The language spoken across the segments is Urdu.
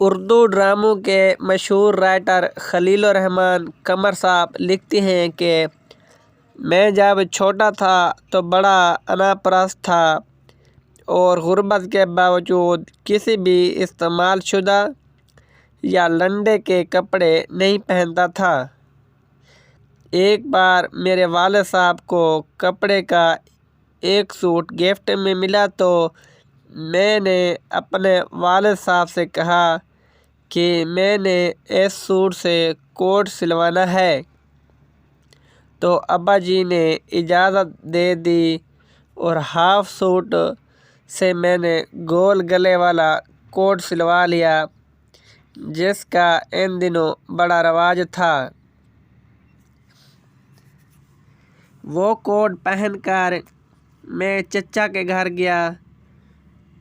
اردو ڈراموں کے مشہور رائٹر خلیل الرحمن قمر صاحب لکھتے ہیں کہ میں جب چھوٹا تھا تو بڑا انا پرست تھا اور غربت کے باوجود کسی بھی استعمال شدہ یا لنڈے کے کپڑے نہیں پہنتا تھا۔ ایک بار میرے والد صاحب کو کپڑے کا ایک سوٹ گفٹ میں ملا تو میں نے اپنے والد صاحب سے کہا کہ میں نے اس سوٹ سے کوٹ سلوانا ہے، تو ابا جی نے اجازت دے دی اور ہاف سوٹ سے میں نے گول گلے والا کوٹ سلوا لیا، جس کا ان دنوں بڑا رواج تھا۔ وہ کوٹ پہن کر میں چچا کے گھر گیا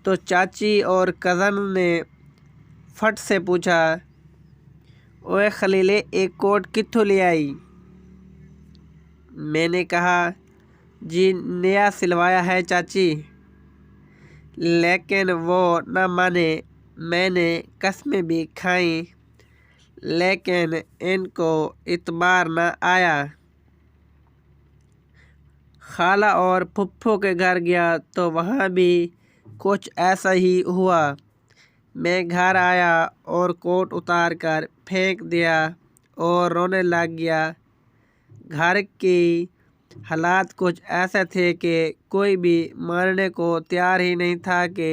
تو چاچی اور کزن نے فٹ سے پوچھا، اوے خلیلے ایک کوٹ کتھوں لے آئی؟ میں نے کہا، جی نیا سلوایا ہے چاچی، لیکن وہ نہ مانے۔ میں نے قسمیں بھی کھائیں لیکن ان کو اعتبار نہ آیا۔ خالہ اور پھپھو کے گھر گیا تو وہاں بھی کچھ ایسا ہی ہوا۔ میں گھر آیا اور کوٹ اتار کر پھینک دیا اور رونے لگ گیا۔ گھر کی حالات کچھ ایسے تھے کہ کوئی بھی ماننے کو تیار ہی نہیں تھا کہ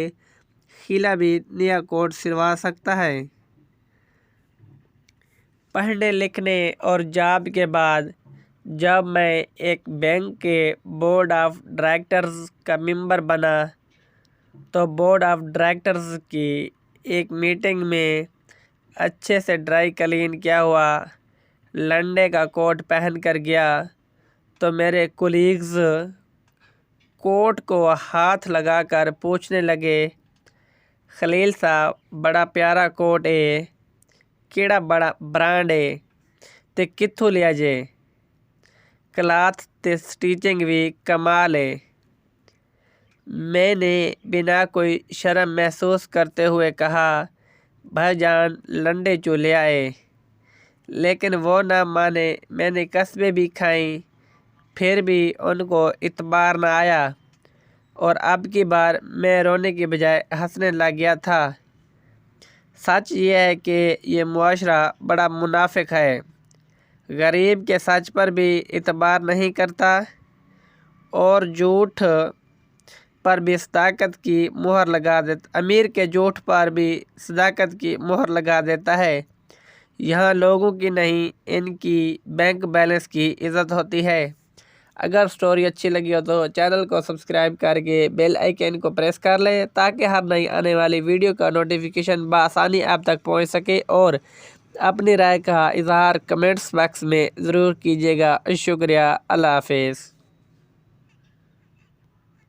خیلہ بھی نیا کوٹ سلوا سکتا ہے۔ پڑھنے لکھنے اور جاب کے بعد جب میں ایک بینک کے بورڈ آف ڈائریکٹرز کا ممبر بنا تو بورڈ آف ڈائریکٹرز کی ایک میٹنگ میں اچھے سے ڈرائی کلین کیا ہوا لنڈے کا کوٹ پہن کر گیا تو میرے کولیگز کوٹ کو ہاتھ لگا کر پوچھنے لگے، خلیل صاحب بڑا پیارا کوٹ ہے، کیڑا بڑا برانڈ ہے تے کتھوں لیا جے؟ کلاتھ تے سٹیچنگ بھی کمال ہے۔ میں نے بنا کوئی شرم محسوس کرتے ہوئے کہا، بھائی جان لنڈے چوں لے آئے، لیکن وہ نہ مانے۔ میں نے قسمیں بھی کھائیں پھر بھی ان کو اعتبار نہ آیا اور اب کی بار میں رونے کی بجائے ہنسنے لگ گیا تھا۔ سچ یہ ہے کہ یہ معاشرہ بڑا منافق ہے، غریب کے سچ پر بھی اعتبار نہیں کرتا اور جھوٹ پر بھی صداقت کی مہر لگا دیتا، امیر کے جھوٹ پر بھی صداقت کی مہر لگا دیتا ہے۔ یہاں لوگوں کی نہیں ان کی بینک بیلنس کی عزت ہوتی ہے۔ اگر سٹوری اچھی لگی ہو تو چینل کو سبسکرائب کر کے بیل آئیکن کو پریس کر لیں تاکہ ہر نئی آنے والی ویڈیو کا نوٹیفیکیشن بآسانی آپ تک پہنچ سکے، اور اپنی رائے کا اظہار کمنٹس باکس میں ضرور کیجیے گا۔ شکریہ، اللہ حافظ۔